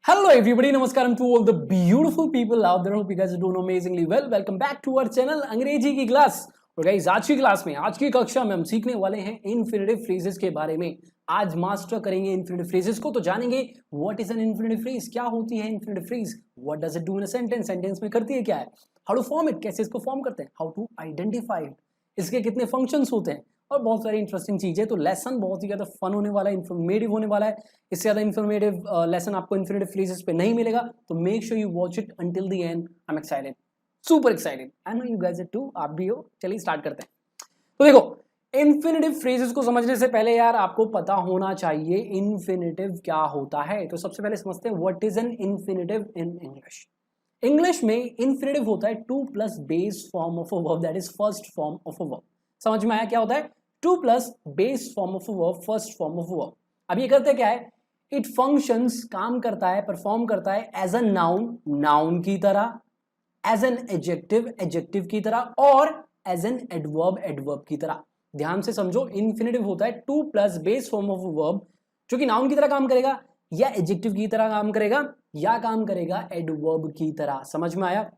Hello everybody, namaskaram to all the beautiful people out there. Hope you guys are doing amazingly well. Welcome back to our channel अंग्रेजी की class. और guys आज की class में, आज की कक्षा में हम सीखने वाले हैं इन्फिनेटिव फ्रेजेस के बारे में। आज मास्टर करेंगे इन्फिनेटिव फ्रेजेस को, तो जानेंगे what is an infinitive phrase, क्या होती है infinitive phrase, what does it do in a sentence, sentence में करती है क्या है, हाउ टू फॉर्म इट, कैसे इसको फॉर्म करते हैं, हाउ टू आइडेंटिफाई इट, इसके कितने फंक्शंस होते हैं और बहुत सारी इंटरेस्टिंग चीजें। तो लेसन बहुत ही ज्यादा फन होने वाला है, इन्फॉर्मेटिव होने वाला है। इससे ज्यादा इन्फॉर्मेटिव लेसन आपको इन्फिनेटिव फ्रेजेस पे नहीं मिलेगा, तो make sure you watch it until the end. I am excited, super excited, I know you guys are too, आप भी हो। चलिए स्टार्ट करते हैं। तो देखो, इन्फिनेटिव फ्रेजेस को समझने से पहले यार आपको पता होना चाहिए इन्फिनेटिव क्या होता है। तो सबसे पहले समझते हैं what is an infinitive in English. English में इन्फिनेटिव होता है two plus base form of a verb, that is first form of a verb. समझ में आया क्या होता है? Two plus base form of a verb, first form of a verb. अब ये करते क्या है? इट फंक्शंस, काम करता है, परफॉर्म करता है एज अ नाउन, नाउन की तरह, एज एन एडजेक्टिव, एडजेक्टिव की तरह, और एज एन एडवर्ब, एडवर्ब की तरह। ध्यान से समझो, इन्फिनेटिव होता है two plus base form of a verb, जो कि नाउन की तरह काम करेगा, या एडजेक्टिव की तरह काम करेगा, या काम करेगा एडवर्ब की तरह। समझ में आया?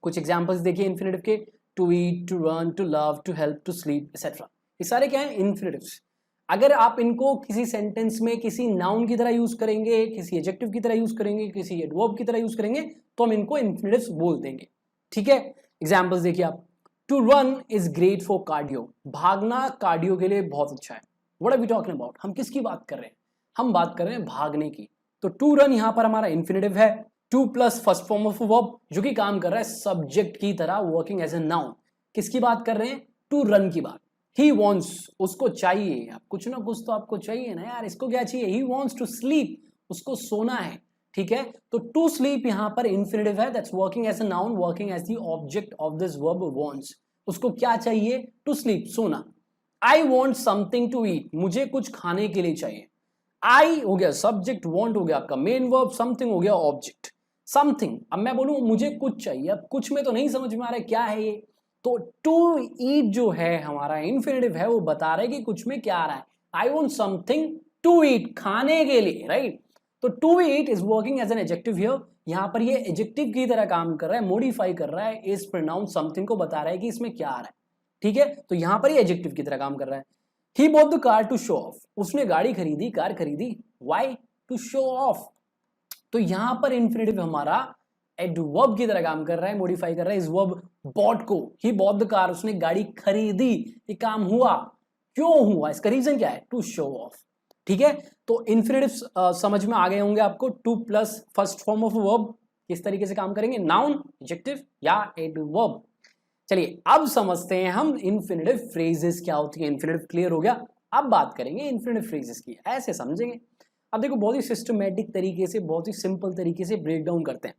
कुछ एग्जांपल्स देखिए इन्फिनेटिव के, to eat, to run, to love, to help, to sleep, etcetera. ये सारे क्या है? इन्फिनेटिव्स। अगर आप इनको किसी सेंटेंस में किसी नाउन की तरह यूज करेंगे, किसी एडजेक्टिव की तरह यूज करेंगे, किसी एडवर्ब की तरह यूज करेंगे, तो हम इनको इन्फिनेटिव्स बोल देंगे। ठीक है, एग्जांपल्स देखिए आप। To run is great for cardio, भागना कार्डियो के लिए बहुत अच्छा है। What are we talking about? हम किसकी बात कर रहे हैं? हम बात कर रहे हैं भागने की। तो टू रन यहां पर हमारा इन्फिनेटिव है, two plus first form of verb, जो कि काम कर रहा है सब्जेक्ट की तरह, वर्किंग एज ए नाउन। किसकी बात कर रहे हैं? टू रन की बात। ही वॉन्ट्स, उसको चाहिए, आप कुछ ना कुछ तो आपको चाहिए ना यार, इसको क्या चाहिए? ही वॉन्ट्स टू स्लीप, उसको सोना है। ठीक है, तो टू स्लीप यहां पर इन्फिनेटिव है, that's working as a noun, working as the object of this verb wants. उसको क्या चाहिए? टू स्लीप, सोना। I want something to eat, मुझे कुछ खाने के लिए चाहिए। आई हो गया सब्जेक्ट, वॉन्ट हो गया आपका मेन वर्ब, समथिंग हो गया ऑब्जेक्ट। समथिंग, अब मैं बोलूं मुझे कुछ चाहिए, अब कुछ में तो नहीं समझ में आ रहा है क्या है ये। तो टू ईट जो है हमारा इन्फिनेटिव है, वो बता रहा है कि कुछ में क्या आ रहा है। I want something to eat, खाने के लिए, राइट। तो to eat is working as an adjective here, यहां पर ये एडजेक्टिव की तरह काम कर रहा है, मॉडिफाई कर रहा है इस प्रोनाउन समथिंग को, बता रहा है कि इसमें क्या आ रहा है। ठीक है, तो यहां पर ये एडजेक्टिव की तरह काम कर रहा है। He bought the car to show off, उसने गाड़ी खरीदी, कार खरीदी, वाई? To show of. तो यहां पर इन्फिनेटिव हमारा एडवर्ब की तरह काम कर रहा है, मॉडिफाई कर रहा है इस वर्ब बॉट को। ही बॉट द कार, उसने गाड़ी खरीदी, ये काम हुआ, क्यों हुआ, इसका रीजन क्या है? To show off. ठीक है, तो इन्फिनेटिव समझ में आ गए होंगे आपको। Two plus first form of verb किस तरीके से काम करेंगे, नाउन, एडजेक्टिव या एडवर्ब। चलिए अब समझते हैं हम इन्फिनेटिव फ्रेजेस क्या होती है। इन्फिनेटिव क्लियर हो गया, अब बात करेंगे इन्फिनेटिव फ्रेजेस की, ऐसे समझेंगे। अब देखो, बहुत ही सिस्टमेटिक तरीके से, बहुत ही सिंपल तरीके से ब्रेक डाउन करते हैं।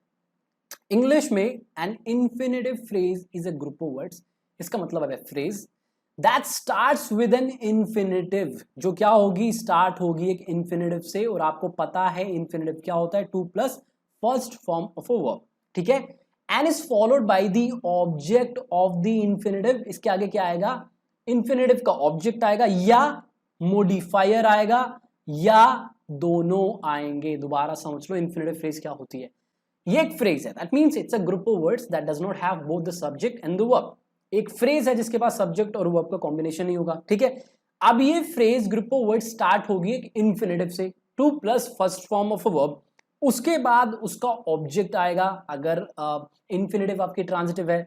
इंग्लिश में an infinitive phrase is a group of words, इसका मतलब है phrase that starts with an infinitive, जो क्या होगी? स्टार्ट होगी एक इन्फिनेटिव से, और आपको पता है इन्फिनेटिव क्या होता है? Two plus first form of a verb. ठीक है, and is followed by the object of the infinitive. इसके आगे क्या आएगा? इन्फिनेटिव का ऑब्जेक्ट आएगा, या मॉडिफायर आएगा, या दोनों आएंगे। दोबारा समझ लो इन्फिनेटिव फ्रेज क्या होती है। ये एक फ्रेज है, that means it's a group of words that does not have both the subject and the verb. एक फ्रेज है जिसके पास सब्जेक्ट और वर्ब का कॉम्बिनेशन नहीं होगा। ठीक है, अब ये phrase group of word start होगी एक इन्फिनेटिव से, two plus first form of a verb, उसके बाद उसका ऑब्जेक्ट आएगा, अगर इन्फिनेटिव आपकी ट्रांजिटिव है,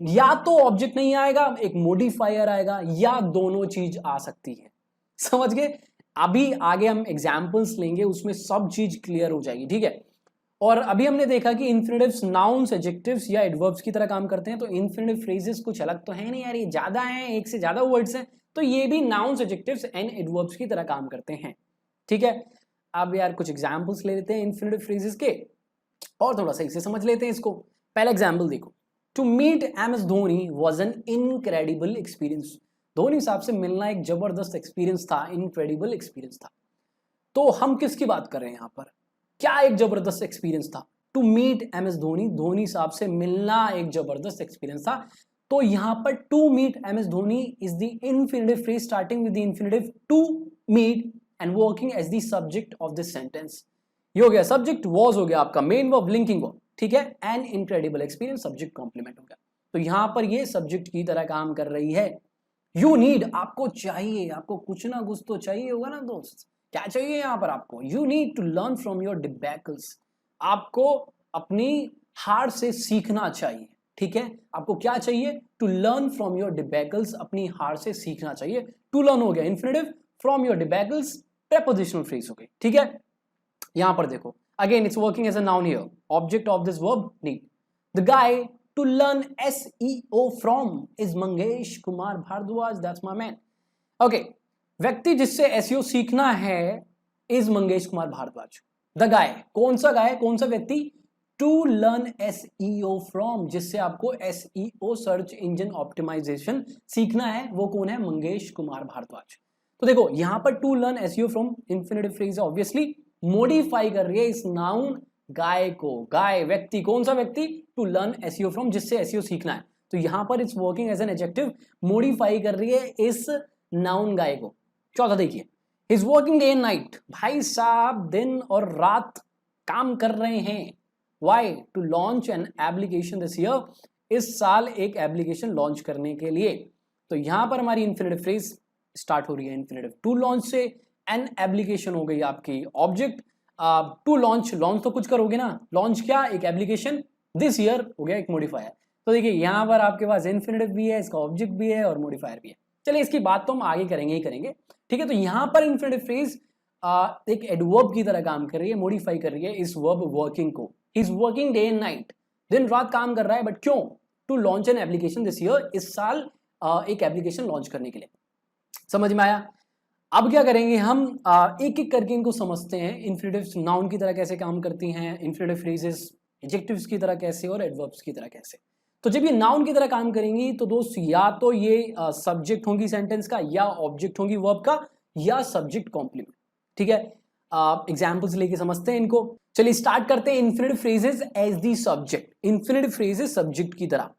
या तो ऑब्जेक्ट नहीं आएगा, एक मॉडिफायर आएगा, या दोनों चीज आ सकती है। समझ गए? अभी आगे हम एग्जाम्पल्स लेंगे, उसमें सब चीज क्लियर हो जाएगी। ठीक है, और अभी हमने देखा कि इन्फिनेटिव्स नाउन्स, एडजेक्टिव्स या एडवर्ब्स की तरह काम करते हैं। तो इन्फिनेटिव फ्रेजेस कुछ अलग तो है नहीं यार, ये ज्यादा हैं, एक से ज्यादा वर्ड्स हैं, तो ये भी नाउन्स, एडजेक्टिव्स एंड एडवर्ब्स की तरह काम करते हैं। ठीक है, अब यार कुछ एग्जांपल्स ले लेते हैं इन्फिनेटिव फ्रेजेस के, और थोड़ा सही से समझ लेते हैं इसको। पहला एग्जाम्पल देखो, to meet M S Dhoni was an incredible experience. Dhoni साहब से मिलना एक जबरदस्त एक्सपीरियंस था, इनक्रेडिबल एक्सपीरियंस था। तो हम किसकी बात कर रहे हैं यहाँ पर? क्या एक जबरदस्त एक्सपीरियंस था? To meet M S Dhoni, Dhoni साहब से मिलना एक जबरदस्त एक्सपीरियंस था। तो यहां पर to meet M S Dhoni is the infinitive phrase starting with the infinitive to meet and working as the subject of this sentence. ये हो गया सब्जेक्ट, वॉज हो गया आपका मेन वर्ब, लिंकिंग वर्ब, ठीक है, an incredible experience subject complement हो गया। तो यहां पर ये सब्जेक्ट की तरह काम कर रही है। यू नीड, आपको चाहिए, आपको कुछ ना कुछ तो चाहिए होगा ना दोस्त। क्या चाहिए यहां पर आपको? You need to learn from your debacles, आपको अपनी हार से सीखना चाहिए, ठीक है। आपको क्या चाहिए? To learn from your debacles, अपनी हार से सीखना चाहिए। टू लर्न हो गया infinitive, from your debacles prepositional phrase हो गई, ठीक है। यहां पर देखो again it's working as a noun here, object of this verb need. The guy to learn SEO from is Mangesh Kumar Bhardwaj, that's my man. Okay, व्यक्ति जिससे SEO सीखना है is Mangesh Kumar Bhardwaj. The guy, कौन सा गाय, कौन सा व्यक्ति? टू लर्न SEO from, जिससे आपको SEO सर्च इंजन ऑप्टिमाइजेशन सीखना है, वो कौन है? मंगेश कुमार भारद्वाज। तो देखो यहां पर to learn SEO from infinitive phrase obviously modify कर रही है इस नाउन गाय को। गाय व्यक्ति, कौन सा व्यक्ति? टू लर्न SEO फ्रॉम, जिससे SEO सीखना है। तो यहां पर it's working as an adjective, modify कर रही है इस नाउन गाय को। चौथा देखिए, is working day and night, भाई साहब दिन और रात काम कर रहे हैं। Why? To launch an application this year, इस साल एक एप्लीकेशन लॉन्च करने के लिए। तो यहां पर हमारी इन्फिनिटिव फ्रेज स्टार्ट हो रही है इन्फिनिटिव टू लॉन्च से, एन एप्लीकेशन हो गई आपकी ऑब्जेक्ट। टू लॉन्च, लॉन्च तो कुछ करोगे ना, लॉन्च क्या? एक एप्लीकेशन, दिस ईयर हो गया एक मॉडिफायर। तो देखिए यहां पर आपके पास इन्फिनिटिव भी है, इसका ऑब्जेक्ट भी है और मॉडिफायर भी है। चलिए इसकी बात तो हम आगे करेंगे ही करेंगे, ठीक है। तो यहां पर इन्फिनिटिव फ्रेज एक एडवर्ब की तरह काम कर रही है, मॉडिफाई कर रही है इस वर्ब वर्किंग को। Is working day and night, दिन रात काम कर रहा है, बट क्यों? To launch an application this year, इस साल एक एप्लीकेशन लॉन्च करने के लिए। समझ में आया? अब क्या करेंगे हम, एक एक करके इनको समझते हैं। इन्फिनिटिव्स नाउन की तरह कैसे काम करती हैं, इन्फिनिटिव फ्रेजेस एडजेक्टिव्स की तरह कैसे, और एडवर्ब्स की तरह कैसे। तो जब ये नाउन की तरह काम करेंगी तो दोस्त या तो ये सब्जेक्ट होंगी सेंटेंस का, या ऑब्जेक्ट होंगी वर्ब का, या सब्जेक्ट कॉम्प्लीमेंट, ठीक है। एग्जाम्पल्स लेके समझते हैं इनको। चलिए स्टार्ट करते हैं। Infinitive phrases as the subject, infinitive phrases subject की तरह।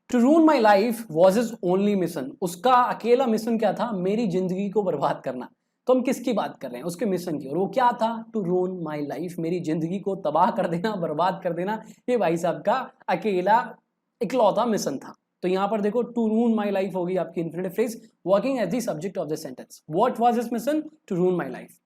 To ruin my life was his only mission, उसका अकेला मिशन क्या था? मेरी जिंदगी को बर्बाद करना। तो हम किसकी बात कर रहे हैं? उसके मिशन की। और वो क्या था? टू रूइन माई लाइफ, मेरी जिंदगी को तबाह कर देना, बर्बाद कर देना, ये भाई साहब का अकेला इकलौता मिशन था। तो यहां पर देखो टू रूइन माई लाइफ होगी आपकी infinitive phrase, working as the subject of the sentence. What was his mission? To ruin my life.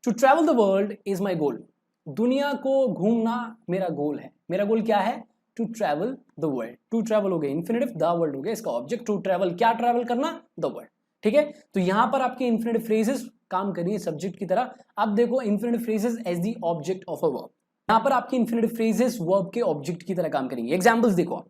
To travel the world is my goal, दुनिया को घूमना मेरा गोल है। मेरा गोल क्या है? To travel the world. To travel हो गया इन्फिनिटिव, द वर्ल्ड हो गया इसका ऑब्जेक्ट। टू ट्रैवल, क्या ट्रैवल करना? द वर्ल्ड, ठीक है। तो यहां पर आपकी इन्फिनिटिव फ्रेजेस काम करिए सब्जेक्ट की तरह। अब देखो infinitive phrases as the object of a verb, यहां पर आपकी इन्फिनिटिव फ्रेजेस वर्ब के ऑब्जेक्ट की तरह काम करेंगे। एग्जांपल्स देखो,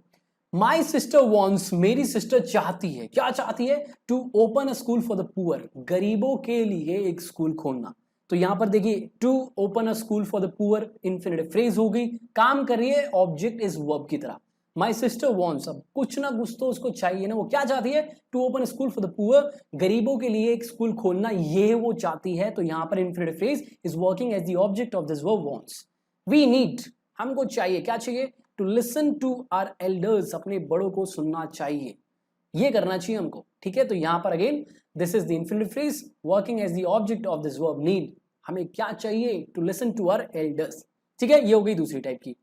माई सिस्टर वॉन्ट्स, मेरी सिस्टर चाहती है, क्या चाहती है? To open a school for the poor, गरीबों के लिए एक स्कूल खोलना। तो यहां पर देखिए to open a school for the poor infinitive phrase हो गई, काम करिए ऑब्जेक्ट इज वर्ब की तरह। माई सिस्टर वॉन्ट्स, अब कुछ ना कुछ तो उसको चाहिए ना, वो क्या चाहती है? To open school for the poor, गरीबों के लिए एक स्कूल खोलना, ये वो चाहती है। तो यहां पर infinitive phrase is working as the object of this verb wants. We need, हमको चाहिए, क्या चाहिए? To listen to our elders, अपने बड़ों को सुनना चाहिए, ये करना चाहिए हमको, ठीक है। तो यहां पर again this is the infinitive phrase working as the object of this verb need. हमें क्या चाहिए? To listen to our elders, ठीक है। ये हो गई दूसरी टाइप की।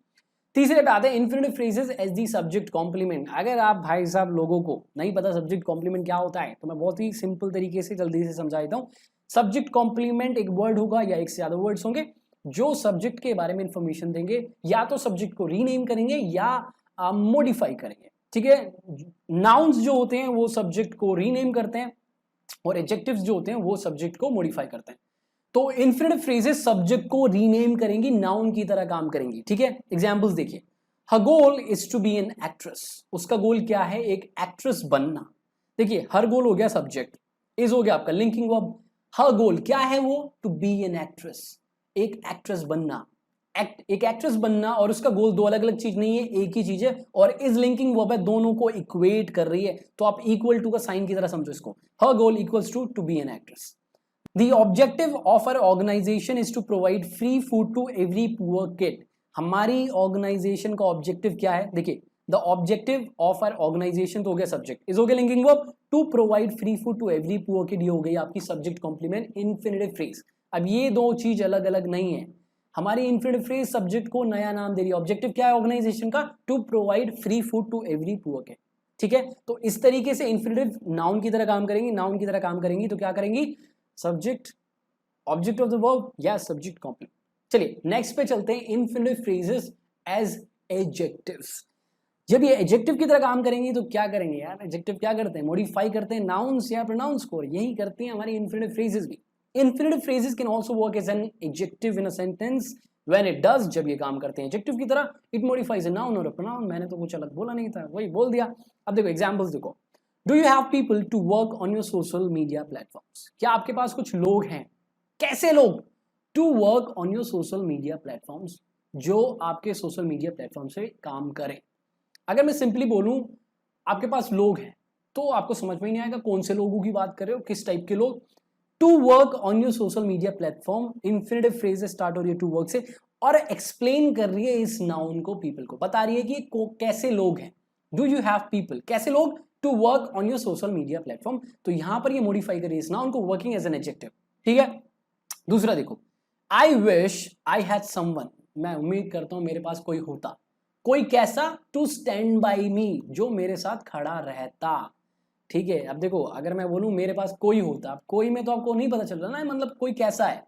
तीसरे पे आते हैं infinitive phrases as the subject complement. अगर आप भाई साहब लोगों को नहीं पता सब्जेक्ट कॉम्प्लीमेंट क्या होता है, तो मैं बहुत ही सिंपल तरीके से जल्दी से समझा देता हूँ। सब्जेक्ट कॉम्प्लीमेंट एक वर्ड होगा या एक से ज्यादा वर्ड्स होंगे जो सब्जेक्ट के बारे में इंफॉर्मेशन देंगे, या तो सब्जेक्ट को रीनेम करेंगे या मॉडिफाई करेंगे, ठीक है। नाउन्स जो होते हैं वो सब्जेक्ट को रीनेम करते हैं, और एडजेक्टिव्स जो होते हैं वो सब्जेक्ट को मॉडिफाई करते हैं। तो इन्फिनिटिव फ्रेजेस सब्जेक्ट को रीनेम करेंगी, नाउन की तरह काम करेंगी, ठीक है। एग्जांपल्स देखिए, her goal is to be an actress, उसका गोल क्या है? एक एक्ट्रेस बनना। देखिए हर गोल हो गया सब्जेक्ट, इज हो गया आपका लिंकिंग वर्ब। हर गोल क्या है वो? टू बी एन एक्ट्रेस, एक एक्ट्रेस बनना। एक एक्ट्रेस बनना और उसका गोल दो अलग अलग चीज नहीं है, एक ही चीज है। और इज लिंकिंग वर्ब है, दोनों को इक्वेट कर रही है। तो आप इक्वल टू का साइन की तरह समझो इसको। Her goal equals to be an actress. The objective of our organization is to provide free food to every poor kid. हमारी ऑर्गेनाइजेशन का ऑब्जेक्टिव क्या है? देखिए the objective of our organization तो हो गया सब्जेक्ट, इज हो गया linking verb. To provide free food to every poor kid, ये हो गई आपकी सब्जेक्ट कॉम्प्लीमेंट इन्फिनिटिव फ्रेज। अब ये दो चीज अलग अलग नहीं है, हमारी इंफिनिटिव फ्रेज सब्जेक्ट को नया नाम दे रही है। ऑब्जेक्टिव क्या है ऑर्गेनाइजेशन का? To provide free food to every poor kid. ठीक है, तो इस तरीके से इंफिनिटिव नाउन की तरह काम करेंगी, नाउन की तरह काम करेंगी तो क्या करेंगी? Subject object of the verb या सब्जेक्ट कॉम्प्लीमेंट। चलिए नेक्स्ट पे चलते हैं, इंफिनिटिव फ्रेजेस एज एडजेक्टिव्स। जब ये एडजेक्टिव की तरह काम करेंगी तो क्या करेंगे यार? एडजेक्टिव क्या करते हैं? मॉडिफाई करते हैं नाउन्स या प्रोनाउंस को, यही करती हैं हमारी इंफिनिटिव फ्रेजेस भी। Infinitive phrases can also work as an adjective in a sentence when it does, जब ये काम करते हैं एडजेक्टिव की तरह, इट मॉडिफाइज अ नाउन और अ प्रोनाउन। मैंने तो कुछ अलग बोला नहीं था, वही बोल दिया। अब देखो एग्जांपल्स देखो, do you have people to work on your social media platforms? क्या आपके पास कुछ लोग हैं? कैसे लोग? To work on your social media platforms, जो आपके सोशल मीडिया प्लेटफॉर्म से काम करें। अगर मैं सिंपली बोलूं आपके पास लोग हैं तो आपको समझ में नहीं आएगा कौन से लोगों की बात कर रहे हो, किस टाइप के लोग। To work on your social media platform, infinitive phrase start हो रही है टू वर्क से और एक्सप्लेन कर रही है इस नाउन को, पीपल को, बता रही है कि कैसे लोग हैं। डू यू हैव पीपल, कैसे लोग to work on your social media platform, तो यहां पर ये मॉडिफाई कर रही है इस नाउन को, वर्किंग एज एन एडजेक्टिव। ठीक है, दूसरा देखो, I wish I had someone, मैं उम्मीद करता हूं मेरे पास कोई होता। कोई कैसा? टू स्टैंड बाई मी, जो मेरे साथ खड़ा रहता। ठीक है, अब देखो अगर मैं बोलूं मेरे पास कोई होता, कोई में तो आपको नहीं पता चल रहा ना, मतलब कोई कैसा है,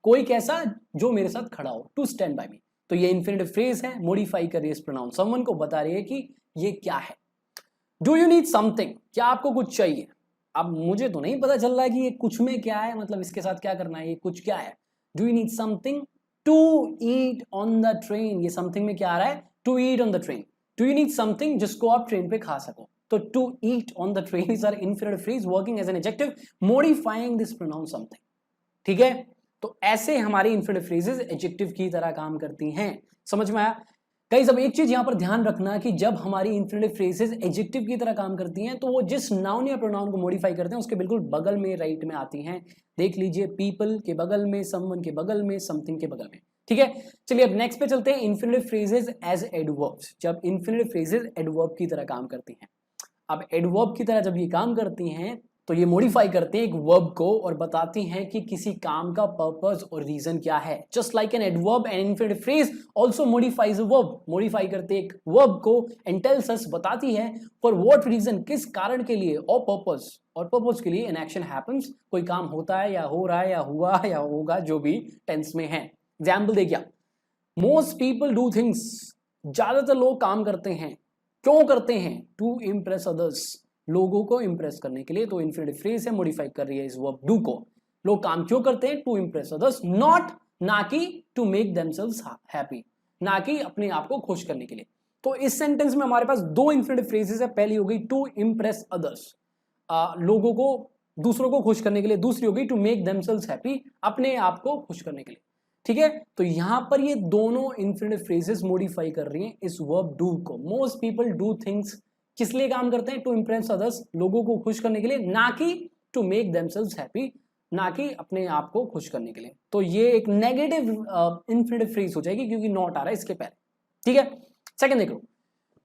कोई कैसा जो मेरे साथ खड़ा हो, टू स्टैंड बाई मी। तो ये इंफिनिटिव फ्रेज है, मॉडिफाई कर रही है इस प्रोनाउन समवन को, बता रही है कि ये क्या है। डू यू नीड समथिंग, क्या आपको कुछ चाहिए? अब मुझे तो नहीं पता चल रहा है कि ये कुछ में क्या है, मतलब इसके साथ क्या करना है, ये कुछ क्या है? Do you need something to eat on the train, ये समथिंग में क्या आ रहा है? To eat on the train. Do you need something जिसको आप ट्रेन पे खा सको, तो to eat on the train is our infinitive phrase working as an adjective modifying this pronoun something. ठीक है, तो ऐसे हमारी इंफिनिटिव फ्रेजेस एडजेक्टिव की तरह काम करती हैं। समझ में आया? गाइस अब एक चीज यहां पर ध्यान रखना कि जब हमारी इंफिनिटिव फ्रेजेस एडजेक्टिव की तरह काम करती हैं तो वो जिस नाउन या प्रोनाउन को मॉडिफाई करते हैं उसके बिल्कुल बगल में, राइट में आती हैं। देख लीजिए, पीपल के बगल में, समवन के बगल में, समथिंग के बगल में। ठीक है, चलिए अब नेक्स्ट पे चलते हैं, इंफिनिटिव फ्रेजेस एज एडवर्ब्स। जब इंफिनिटिव फ्रेजेस एडवर्ब की तरह काम करती हैं, अब एडवर्ब की तरह जब ये काम करती हैं तो ये मॉडिफाई करते हैं एक वर्ब को और बताती हैं कि किसी काम का पर्पस और रीजन क्या है। Just like an adverb and infinitive phrase also modifies a verb, modify करते एक वर्ब को एंड टेल्स अस, बताती है फॉर व्हाट रीजन, किस कारण के लिए, और पर्पस, और पर्पस के लिए एन एक्शन हैपेंस, कोई काम होता है या हो रहा है या हुआ या होगा, जो भी टेंस में है। एग्जाम्पल देखिए, मोस्ट पीपल डू थिंग्स, ज्यादातर लोग काम करते हैं, क्यों करते हैं? टू इम्प्रेस अदर्स, लोगों को इंप्रेस करने के लिए। तो इंफिनिटिव फ्रेज है, मॉडिफाई कर रही है इस वर्ब डू को। लोग काम क्यों करते हैं? टू इम्प्रेस अदर्स, नॉट, ना कि टू मेक देमसेल्व्स हैप्पी, ना कि अपने आप को खुश करने के लिए। तो इस सेंटेंस में हमारे पास दो इंफिनिटिव फ्रेजेस है, पहली हो गई टू इम्प्रेस अदर्स, लोगों को, दूसरों को खुश करने के लिए। दूसरी हो गई टू मेक देमसेल्व्स हैप्पी, अपने आप को खुश करने के लिए। ठीक है, तो यहां पर ये दोनों इंफिनिटिव फ्रेजेस मॉडिफाई कर रही हैं इस वर्ब डू को। मोस्ट पीपल डू थिंग्स, किस लिए काम करते हैं? टू इम्प्रेस अदर्स, लोगों को खुश करने के लिए, ना कि टू मेक देमसेल्व्स हैप्पी, ना कि अपने आप को खुश करने के लिए। तो ये एक नेगेटिव इंफिनिटिव फ्रेज हो जाएगी क्योंकि नॉट आ रहा है इसके पहले। ठीक है, सेकंड देखो,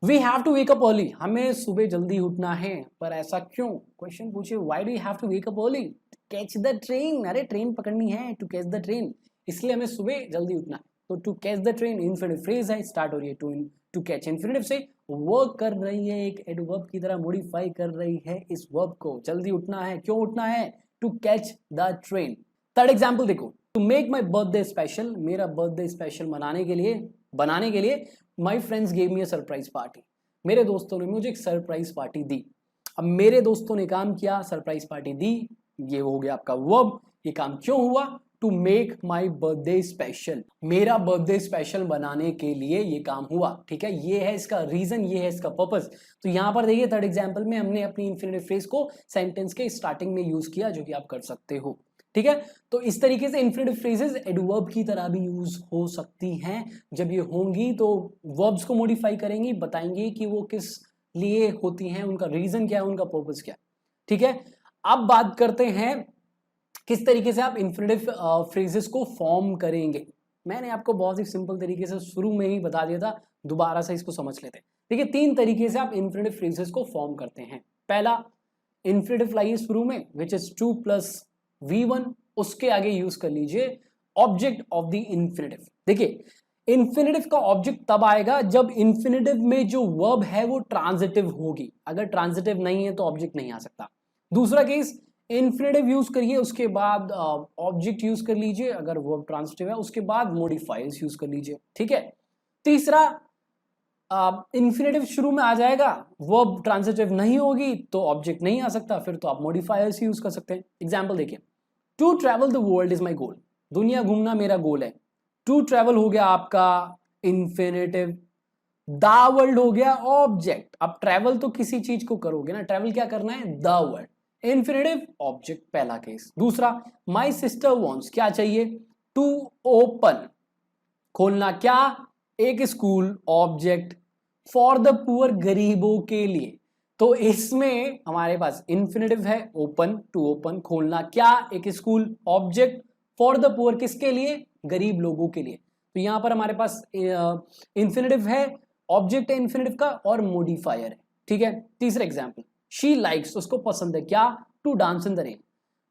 we have to wake up early, हमें सुबह जल्दी उठना है, पर ऐसा क्यों? क्वेश्चन पूछे, why do you have to wake up early? Catch the train, अरे ट्रेन पकड़नी है, टू कैच द ट्रेन, इसलिए हमें सुबह जल्दी उठना है। तो to catch the train infinitive phrase है, स्टार्ट हो रही है टू कैच इंफिनिटिव से, वर्क कर रही है एक एडवर्ब की तरह, मॉडिफाई कर रही है इस वर्ब को। जल्दी उठना है, क्यों उठना है? To catch the train. Third example देखो, to make my birthday special, मेरा बर्थडे स्पेशल बनाने के लिए my friends gave me a surprise party, मेरे दोस्तों ने मुझे एक सरप्राइज पार्टी दी। अब मेरे दोस्तों ने काम किया, सरप्राइज पार्टी दी, ये हो गया आपका वर्ब। ये काम क्यों हुआ? To make my birthday special, मेरा बर्थडे स्पेशल बनाने के लिए ये काम हुआ। ठीक है, ये है इसका रीजन, ये है इसका पर्पस। तो यहां पर देखिए थर्ड एग्जांपल में हमने अपनी इंफिनिटिव फ्रेज को सेंटेंस के स्टार्टिंग में यूज किया, जो कि आप कर सकते हो। ठीक है, तो इस तरीके से इंफिनिटिव फ्रेजेस एडवर्ब की तरह भी यूज हो सकती हैं। जब ये होंगी तो वर्ब्स को मॉडिफाई करेंगी, बताएंगी कि वो किस लिए होती हैं, उनका रीजन क्या है, उनका पर्पस क्या है। ठीक है, अब बात करते हैं किस तरीके से आप इंफिनिटिव फ्रेजेस को फॉर्म करेंगे। मैंने आपको बहुत ही सिंपल तरीके से शुरू में ही बता दिया था, दोबारा से इसको समझ लेते हैं। देखिए, तीन तरीके से आप इंफिनिटिव फ्रेजेस को फॉर्म करते हैं। पहला, इंफिनिटिव लाइए शुरू में, which is two plus V1, उसके आगे यूज कर लीजिए ऑब्जेक्ट ऑफ द इंफिनिटिव। देखिए इन्फिनेटिव का ऑब्जेक्ट तब आएगा जब इन्फिनेटिव में जो वर्ब है वो ट्रांजिटिव होगी, अगर ट्रांजिटिव नहीं है तो ऑब्जेक्ट नहीं आ सकता। दूसरा केस, इन्फिनेटिव यूज करिए उसके बाद ऑब्जेक्ट यूज कर लीजिए, अगर वर्ब ट्रांजिटिव है उसके बाद मॉडिफायर्स यूज कर लीजिए, ठीक है। तीसरा, इन्फिनेटिव शुरू में आ जाएगा, वर्ब ट्रांजिटिव नहीं होगी तो ऑब्जेक्ट नहीं आ सकता, फिर तो आप मॉडिफायर्स यूज कर सकते हैं। एग्जाम्पल देखिए, to travel the world is my goal, दुनिया घूमना मेरा गोल है। टू ट्रैवल हो गया आपका इन्फिनेटिव, द वर्ल्ड हो गया ऑब्जेक्ट। अब ट्रैवल तो किसी चीज को करोगे ना, ट्रैवल क्या करना है, द वर्ल्ड, इन्फिनेटिव ऑब्जेक्ट, पहला केस। दूसरा, माई सिस्टर वॉन्ट्स, क्या चाहिए, टू ओपन, खोलना क्या, एक school, object, for the poor, गरीबों के लिए। तो इसमें हमारे पास इन्फिनेटिव है, ओपन, टू ओपन, खोलना क्या, एक school, object, for the poor, किसके लिए, गरीब लोगों के लिए। तो यहां पर हमारे पास इन्फिनेटिव है, ऑब्जेक्ट है इन्फिनेटिव का और मॉडिफायर है, ठीक है। तीसरा एग्जाम्पल, शी लाइक्स, उसको पसंद है क्या, to dance in the rain.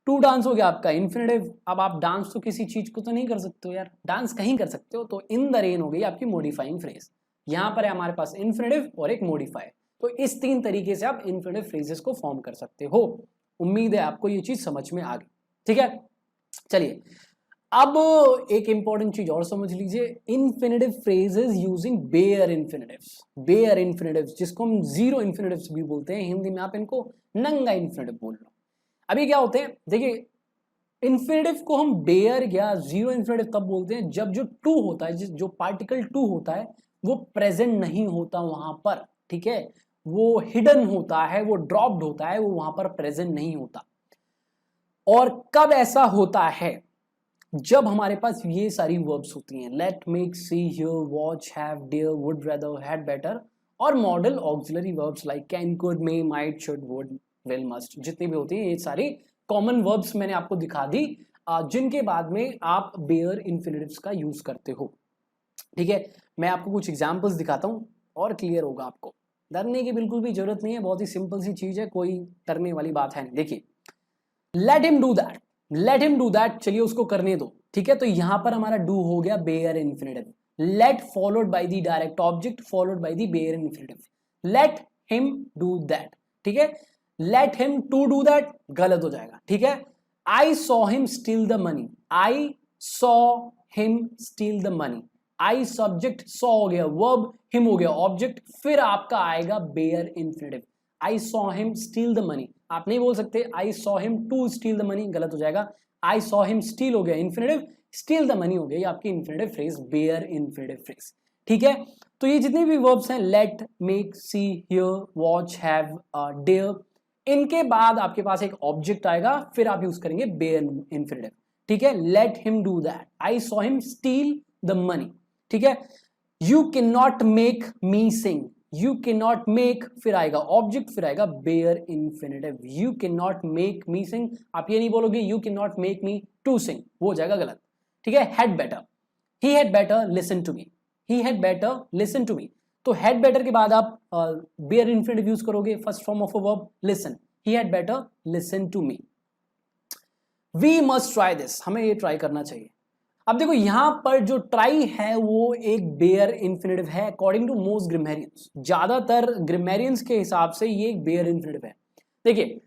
To dance हो गया आपका इन्फिनेटिव। अब आप डांस तो किसी चीज को तो नहीं कर सकते हो यार, डांस कहीं कर सकते हो, तो इन द रेन हो गई आपकी मॉडिफाइंग फ्रेज। यहां पर है हमारे पास इन्फिनेटिव और एक मॉडिफायर। तो इस तीन तरीके से आप इन्फिनेटिव फ्रेजेस को फॉर्म कर सकते हो। उम्मीद है आपको ये चीज समझ में आ गई, ठीक है। चलिए अब एक इंपॉर्टेंट चीज और समझ लीजिए, infinitive phrases using bare infinitives. Bare infinitives जिसको हम जीरो इन्फिनेटिव्स भी बोलते हैं, हिंदी में आप इनको नंगा इन्फिनेटिव बोल लो। अभी क्या होते हैं, देखिए इन्फिनेटिव को हम बेयर या जीरो इन्फिनेटिव तब बोलते हैं जब जो टू होता है, जो पार्टिकल टू होता है वो प्रेजेंट नहीं होता वहां पर, ठीक है, वो हिडन होता है, वो ड्रॉप्ड होता है, वो वहां पर प्रेजेंट नहीं होता। और कब ऐसा होता है, जब हमारे पास ये सारी वर्ब्स होती हैं, let, make, see, hear, watch, have, dare, would, rather, had, better, और modal auxiliary verbs like can, could, may, might, should, would, will, must, जितनी भी होती हैं ये सारी कॉमन वर्ब्स मैंने आपको दिखा दी, जिनके बाद में आप बेयर इन्फिनेटिव्स का यूज करते हो, ठीक है। मैं आपको कुछ एग्जांपल्स दिखाता हूं और क्लियर होगा आपको, डरने की बिल्कुल भी जरूरत नहीं है, बहुत ही सिंपल सी चीज है, कोई डरने वाली बात है नहीं। देखिए, late him do that, late him do that, चलिए उसको करने दो, ठीक है। तो यहां पर हमारा डू हो गया bare infinitive, let followed by the direct object followed by the bare infinitive, let him do that, ठीक है। Let him to do that गलत हो जाएगा, ठीक है। I saw him steal the money, I saw him steal the money, I subject, saw हो गया verb, him हो गया ऑब्जेक्ट, फिर आपका आएगा bare infinitive, I saw him steal the money. आप नहीं बोल सकते I saw him to steal the money, गलत हो जाएगा। आई सॉ हिम स्टील हो गया इन्फिनेटिव, स्टील द मनी हो गया, ये आपकी infinitive phrase, bare infinitive phrase, ठीक है। तो ये जितने भी वर्ब्स हैं, let, make, see, hear, watch, have, dare, इनके बाद आपके पास एक ऑब्जेक्ट आएगा, फिर आप यूज करेंगे बेयर इन्फिनेटिव, ठीक है। Let him do that, I saw him steal the money, ठीक है। You can not make me sing, you can not make, फिर आएगा ऑब्जेक्ट, फिर आएगा bare infinitive, you can not make me sing. आप ये नहीं बोलोगे you can not make me to sing, वो हो जाएगा गलत, ठीक है। Had better, he had better listen to me, he had better listen to मी। तो हैड बेटर के बाद आप बेयर इन्फिनेटिव यूज करोगे, first form of a verb listen, he had better listen to me. We must try this, हमें ये try करना चाहिए। अब देखो यहां पर जो ट्राई है वो एक बेयर इन्फिनेटिव है अकॉर्डिंग टू मोस्ट ग्रामेरियंस, ज्यादातर ग्रामेरियंस के हिसाब से ये एक बेयर इन्फिनेटिव है। देखिए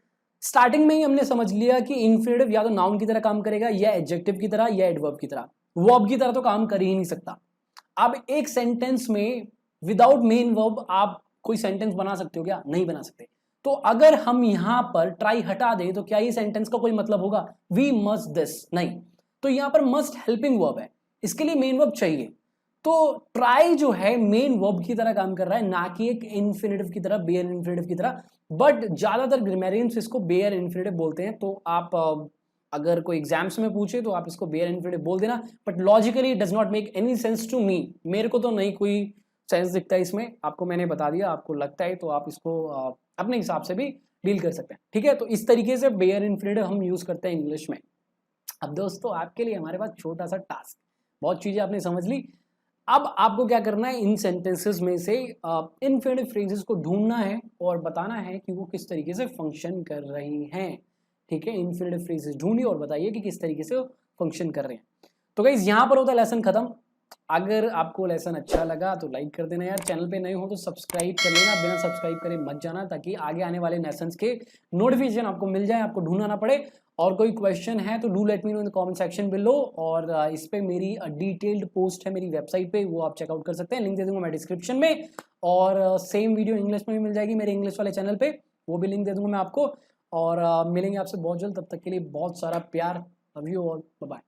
स्टार्टिंग में ही हमने समझ लिया कि इन्फिनेटिव या तो नाउन की तरह काम करेगा या एडजेक्टिव की तरह या एडवर्ब की तरह, वर्ब की तरह तो काम कर ही नहीं सकता। अब एक सेंटेंस में विदाउट मेन वर्ब आप कोई सेंटेंस बना सकते हो क्या, नहीं बना सकते। तो अगर हम यहां पर ट्राई हटा दें तो क्या ये सेंटेंस का कोई मतलब होगा, वी मस्ट दिस, नहीं। तो यहां पर मस्ट हेल्पिंग वर्ब है, इसके लिए मेन वर्ब चाहिए। तो ट्राई जो है मेन वर्ब की तरह काम कर रहा है, ना कि एक इन्फिनेटिव की तरह, बेयर इन्फिनेटिव की तरह। बट ज्यादातर ग्रामेरियंस इसको बेयर इन्फिनेटिव बोलते हैं। तो आप अगर कोई एग्जाम्स में पूछे तो आप इसको बेयर इन्फिनेटिव बोल देना, but logically does not make any sense to me, मेरे को तो नहीं कोई सेंस दिखता है इसमें। आपको मैंने बता दिया, आपको लगता है तो आप इसको अपने हिसाब से भी डील कर सकते हैं, ठीक है। तो इस तरीके से बेयर इन्फिनेटिव हम यूज करते हैं इंग्लिश में। अब दोस्तों आपके लिए हमारे पास छोटा सा टास्क, बहुत चीजें आपने समझ ली। अब आपको क्या करना है, इन सेंटेंसेस में से इन्फिनेटिव फ्रेजेस को ढूंढना है और बताना है कि वो किस तरीके से फंक्शन कर रही हैं, ठीक है। इन्फिनेटिव फ्रेजेस ढूंढिए और बताइए कि किस तरीके से वो फंक्शन कर रहे हैं। तो गाइस यहाँ पर होता है लेसन खत्म। अगर आपको लेसन अच्छा लगा तो लाइक कर देना यार, चैनल पे नए हो तो सब्सक्राइब कर लेना, बिना सब्सक्राइब करे मत जाना, ताकि आगे आने वाले लेसन्स के नोटिफिकेशन आपको मिल जाए, आपको ढूंढना ना पड़े। और कोई क्वेश्चन है तो do let me know in the comment section below. और इस पे मेरी डिटेल्ड पोस्ट है मेरी वेबसाइट पे, वो आप चेकआउट कर सकते हैं, लिंक दे दूंगा मैं डिस्क्रिप्शन में। और सेम वीडियो इंग्लिश में भी मिल जाएगी मेरे इंग्लिश वाले चैनल पे, वो भी लिंक दे दूंगा मैं आपको। और मिलेंगे आपसे बहुत जल्द, तब तक के लिए बहुत सारा प्यार, love you all, bye bye.